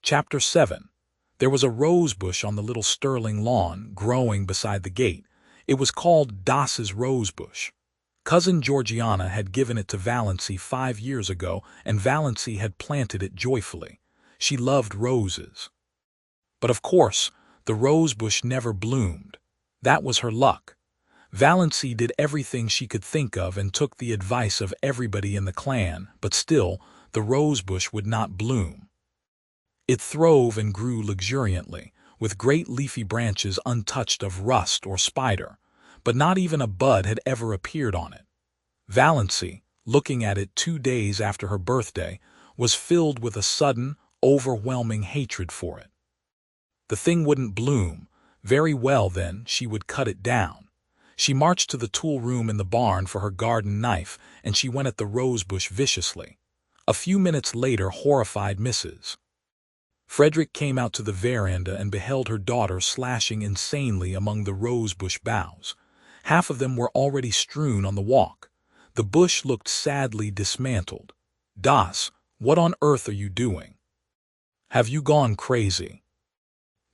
Chapter 7. There was a rose bush on the little Sterling lawn, growing beside the gate. It was called Doss's rose bush. Cousin Georgiana had given it to Valency 5 years ago, and Valency had planted it joyfully. She loved roses. But of course, the rose bush never bloomed. That was her luck. Valency did everything she could think of and took the advice of everybody in the clan, but still, the rose bush would not bloom. It throve and grew luxuriantly, with great leafy branches untouched of rust or spider, but not even a bud had ever appeared on it. Valency, looking at it 2 days after her birthday, was filled with a sudden, overwhelming hatred for it. The thing wouldn't bloom. Very well then, she would cut it down. She marched to the tool room in the barn for her garden knife, and she went at the rosebush viciously. A few minutes later, horrified Mrs. Frederick came out to the veranda and beheld her daughter slashing insanely among the rosebush boughs. Half of them were already strewn on the walk. The bush looked sadly dismantled. "Doss, what on earth are you doing? Have you gone crazy?"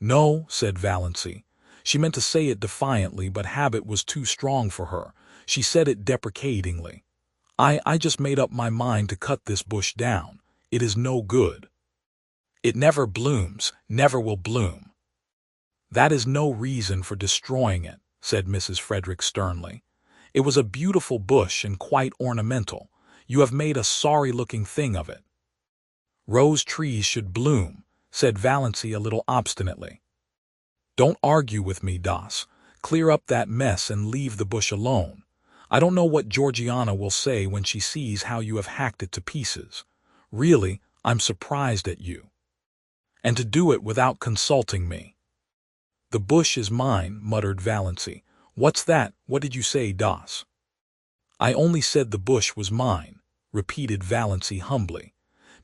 "No," said Valency. She meant to say it defiantly, but habit was too strong for her. She said it deprecatingly. I just made up my mind to cut this bush down. It is no good. It never blooms, never will bloom." "That is no reason for destroying it," said Mrs. Frederick sternly. "It was a beautiful bush and quite ornamental. You have made a sorry-looking thing of it." "Rose trees should bloom," said Valency a little obstinately. "Don't argue with me, Doss. Clear up that mess and leave the bush alone. I don't know what Georgiana will say when she sees how you have hacked it to pieces. Really, I'm surprised at you. And to do it without consulting me." "The bush is mine," muttered Valency. "What's that? What did you say, Doss?" "I only said the bush was mine," repeated Valency humbly.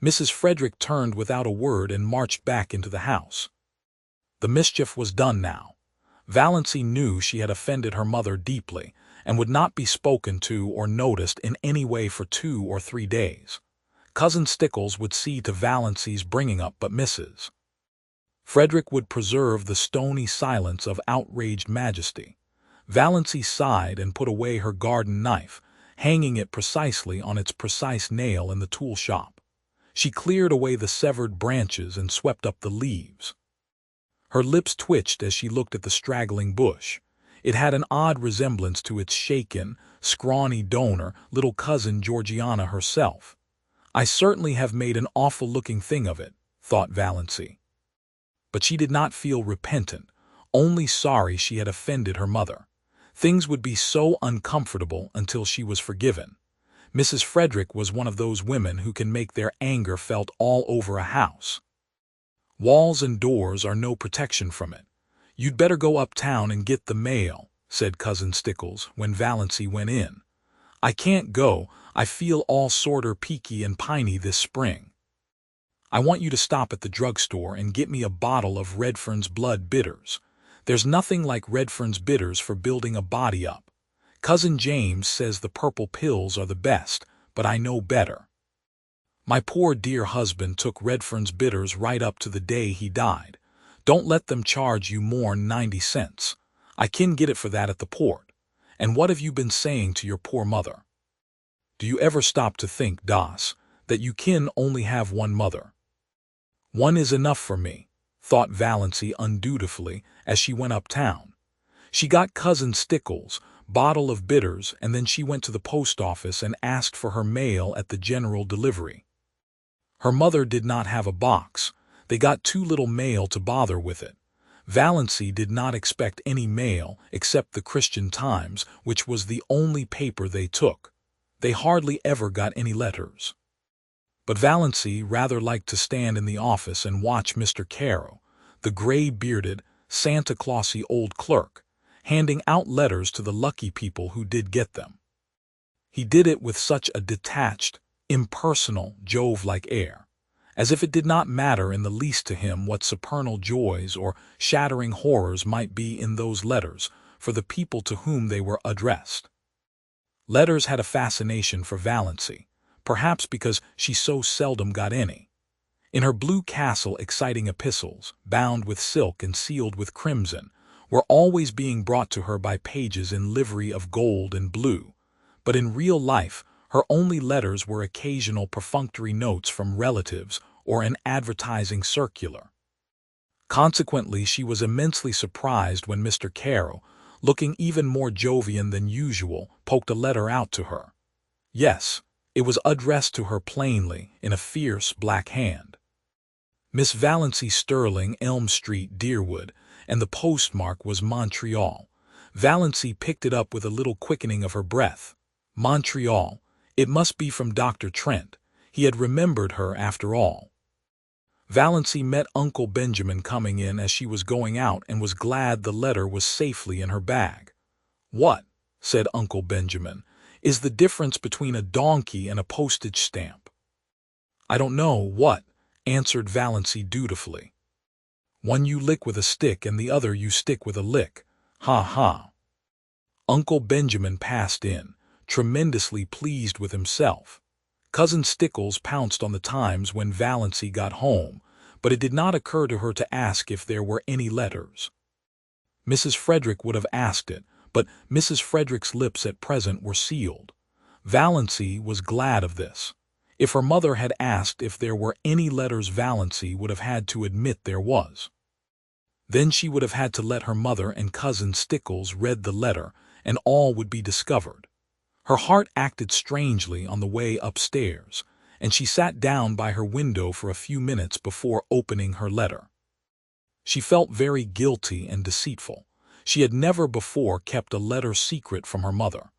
Mrs. Frederick turned without a word and marched back into the house. The mischief was done now. Valency knew she had offended her mother deeply, and would not be spoken to or noticed in any way for 2 or 3 days. Cousin Stickles would see to Valency's bringing up, but Mrs. Frederick would preserve the stony silence of outraged majesty. Valency sighed and put away her garden knife, hanging it precisely on its precise nail in the tool shop. She cleared away the severed branches and swept up the leaves. Her lips twitched as she looked at the straggling bush. It had an odd resemblance to its shaken, scrawny donor, little cousin Georgiana herself. "I certainly have made an awful-looking thing of it," thought Valency. But she did not feel repentant, only sorry she had offended her mother. Things would be so uncomfortable until she was forgiven. Mrs. Frederick was one of those women who can make their anger felt all over a house. "Walls and doors are no protection from it. You'd better go uptown and get the mail," said Cousin Stickles when Valency went in. "I can't go. I feel all sorter peaky and piney this spring. I want you to stop at the drugstore and get me a bottle of Redfern's Blood Bitters. There's nothing like Redfern's Bitters for building a body up. Cousin James says the purple pills are the best, but I know better. My poor dear husband took Redfern's Bitters right up to the day he died. Don't let them charge you more'n 90 cents. I can get it for that at the port. And what have you been saying to your poor mother? Do you ever stop to think, Doss, that you can only have one mother?" "One is enough for me," thought Valency undutifully as she went uptown. She got Cousin Stickles' bottle of bitters, and then she went to the post office and asked for her mail at the general delivery. Her mother did not have a box. They got too little mail to bother with it. Valency did not expect any mail except the Christian Times, which was the only paper they took. They hardly ever got any letters. But Valency rather liked to stand in the office and watch Mr. Caro, the gray-bearded, Santa Clausy old clerk, handing out letters to the lucky people who did get them. He did it with such a detached, impersonal, Jove-like air, as if it did not matter in the least to him what supernal joys or shattering horrors might be in those letters for the people to whom they were addressed. Letters had a fascination for Valency, perhaps because she so seldom got any. In her blue castle, exciting epistles, bound with silk and sealed with crimson, were always being brought to her by pages in livery of gold and blue. But in real life, her only letters were occasional perfunctory notes from relatives or an advertising circular. Consequently, she was immensely surprised when Mr. Carroll, looking even more jovial than usual, poked a letter out to her. Yes, it was addressed to her plainly, in a fierce black hand. Miss Valancy Sterling, Elm Street, Deerwood, and the postmark was Montreal. Valancy picked it up with a little quickening of her breath. Montreal. It must be from Dr. Trent. He had remembered her after all. Valancy met Uncle Benjamin coming in as she was going out and was glad the letter was safely in her bag. "What," said Uncle Benjamin, "is the difference between a donkey and a postage stamp?" "I don't know what," answered Valancy dutifully. "One you lick with a stick and the other you stick with a lick. Ha ha." Uncle Benjamin passed in, tremendously pleased with himself. Cousin Stickles pounced on the Times when Valancy got home, but it did not occur to her to ask if there were any letters. Mrs. Frederick would have asked it, but Mrs. Frederick's lips at present were sealed. Valancy was glad of this. If her mother had asked if there were any letters, Valancy would have had to admit there was. Then she would have had to let her mother and Cousin Stickles read the letter, and all would be discovered. Her heart acted strangely on the way upstairs, and she sat down by her window for a few minutes before opening her letter. She felt very guilty and deceitful. She had never before kept a letter secret from her mother.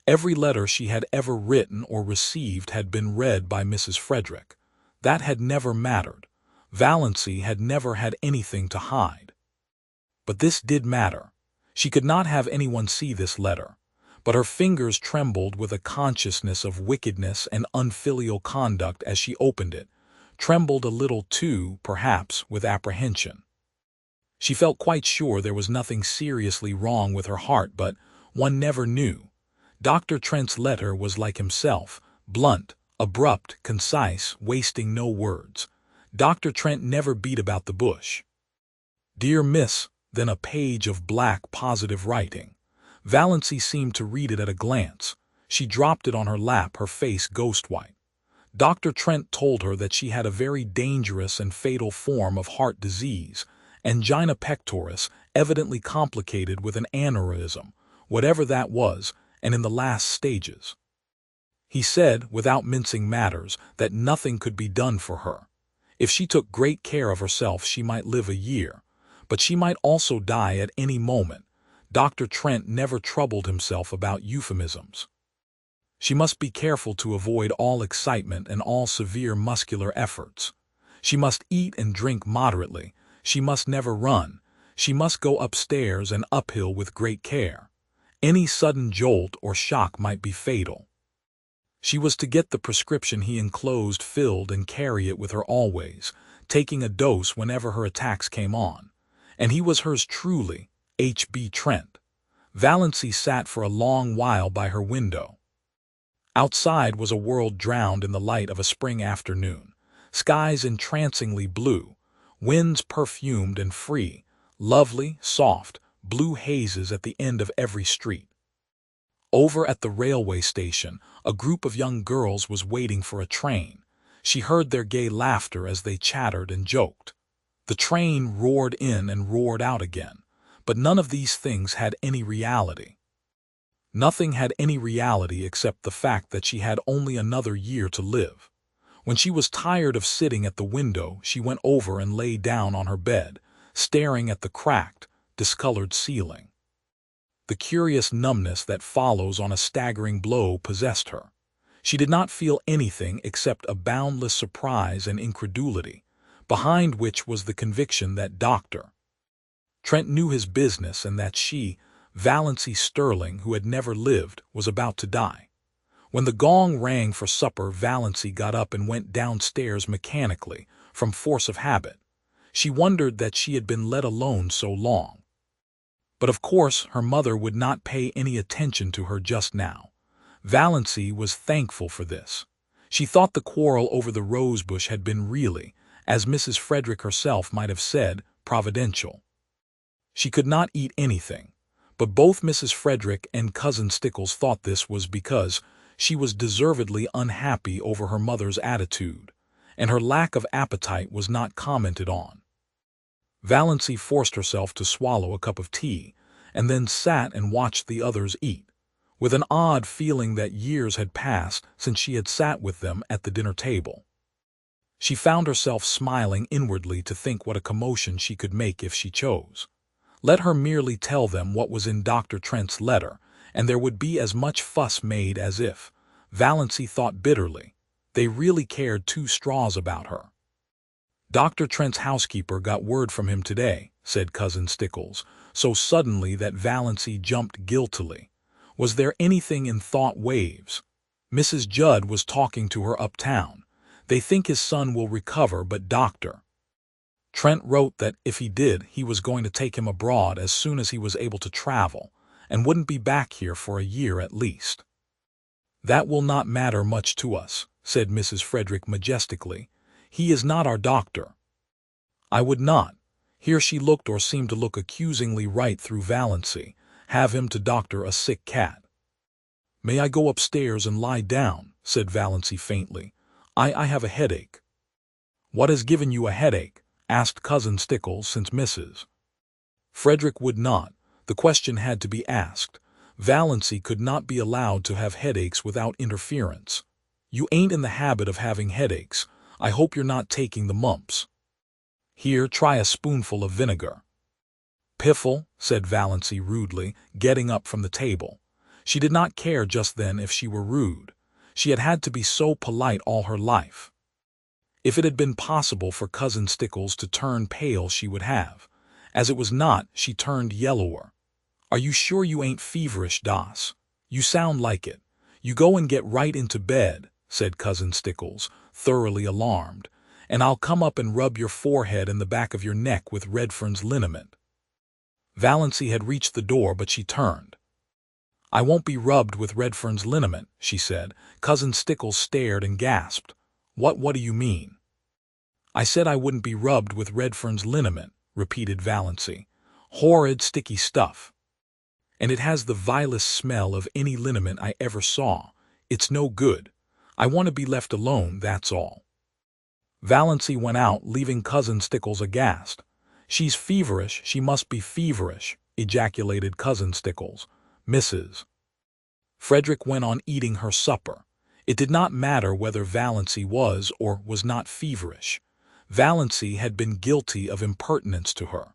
Every letter she had ever written or received had been read by Mrs. Frederick. That had never mattered. Valancy had never had anything to hide. But this did matter. She could not have anyone see this letter. But her fingers trembled with a consciousness of wickedness and unfilial conduct as she opened it, trembled a little too, perhaps, with apprehension. She felt quite sure there was nothing seriously wrong with her heart, but one never knew. Dr. Trent's letter was like himself, blunt, abrupt, concise, wasting no words. Dr. Trent never beat about the bush. "Dear Miss," then a page of black, positive writing. Valancy seemed to read it at a glance. She dropped it on her lap, her face ghost-white. Dr. Trent told her that she had a very dangerous and fatal form of heart disease, angina pectoris, evidently complicated with an aneurysm, whatever that was, and in the last stages. He said, without mincing matters, that nothing could be done for her. If she took great care of herself, she might live a year, but she might also die at any moment. Dr. Trent never troubled himself about euphemisms. She must be careful to avoid all excitement and all severe muscular efforts. She must eat and drink moderately. She must never run. She must go upstairs and uphill with great care. Any sudden jolt or shock might be fatal. She was to get the prescription he enclosed filled and carry it with her always, taking a dose whenever her attacks came on. And he was hers truly, H.B. Trent. Valancy sat for a long while by her window. Outside was a world drowned in the light of a spring afternoon, skies entrancingly blue, winds perfumed and free, lovely, soft, blue hazes at the end of every street. Over at the railway station, a group of young girls was waiting for a train. She heard their gay laughter as they chattered and joked. The train roared in and roared out again. But none of these things had any reality. Nothing had any reality except the fact that she had only another year to live. When she was tired of sitting at the window, she went over and lay down on her bed, staring at the cracked, discolored ceiling. The curious numbness that follows on a staggering blow possessed her. She did not feel anything except a boundless surprise and incredulity, behind which was the conviction that Dr. Trent knew his business and that she, Valancy Sterling, who had never lived, was about to die. When the gong rang for supper, Valancy got up and went downstairs mechanically, from force of habit. She wondered that she had been let alone so long. But of course her mother would not pay any attention to her just now. Valancy was thankful for this. She thought the quarrel over the rosebush had been really, as Mrs. Frederick herself might have said, providential. She could not eat anything, but both Mrs. Frederick and Cousin Stickles thought this was because she was deservedly unhappy over her mother's attitude, and her lack of appetite was not commented on. Valancy forced herself to swallow a cup of tea, and then sat and watched the others eat, with an odd feeling that years had passed since she had sat with them at the dinner table. She found herself smiling inwardly to think what a commotion she could make if she chose. Let her merely tell them what was in Dr. Trent's letter, and there would be as much fuss made as if, Valancy thought bitterly, they really cared 2 straws about her. Dr. Trent's housekeeper got word from him today, said Cousin Stickles, so suddenly that Valancy jumped guiltily. Was there anything in thought waves? Mrs. Judd was talking to her uptown. They think his son will recover, but Dr. Trent wrote that if he did, he was going to take him abroad as soon as he was able to travel, and wouldn't be back here for a year at least. That will not matter much to us, said Mrs. Frederick majestically. He is not our doctor. I would not, here she looked or seemed to look accusingly right through Valancy, have him to doctor a sick cat. May I go upstairs and lie down, said Valancy faintly. I have a headache. What has given you a headache? Asked Cousin Stickles, since Mrs. Frederick would not. The question had to be asked. Valancy could not be allowed to have headaches without interference. You ain't in the habit of having headaches. I hope you're not taking the mumps. Here, try a spoonful of vinegar. Piffle, said Valancy rudely, getting up from the table. She did not care just then if she were rude. She had had to be so polite all her life. If it had been possible for Cousin Stickles to turn pale, she would have. As it was not, she turned yellower. Are you sure you ain't feverish, Doss? You sound like it. You go and get right into bed, said Cousin Stickles, thoroughly alarmed, and I'll come up and rub your forehead and the back of your neck with Redfern's liniment. Valancy had reached the door, but she turned. I won't be rubbed with Redfern's liniment, she said. Cousin Stickles stared and gasped. What do you mean? I said I wouldn't be rubbed with Redfern's liniment, repeated Valancy. Horrid sticky stuff. And it has the vilest smell of any liniment I ever saw. It's no good. I want to be left alone, that's all. Valancy went out, leaving Cousin Stickles aghast. She's feverish, she must be feverish, ejaculated Cousin Stickles. Mrs. Frederick went on eating her supper. It did not matter whether Valancy was or was not feverish. Valancy had been guilty of impertinence to her.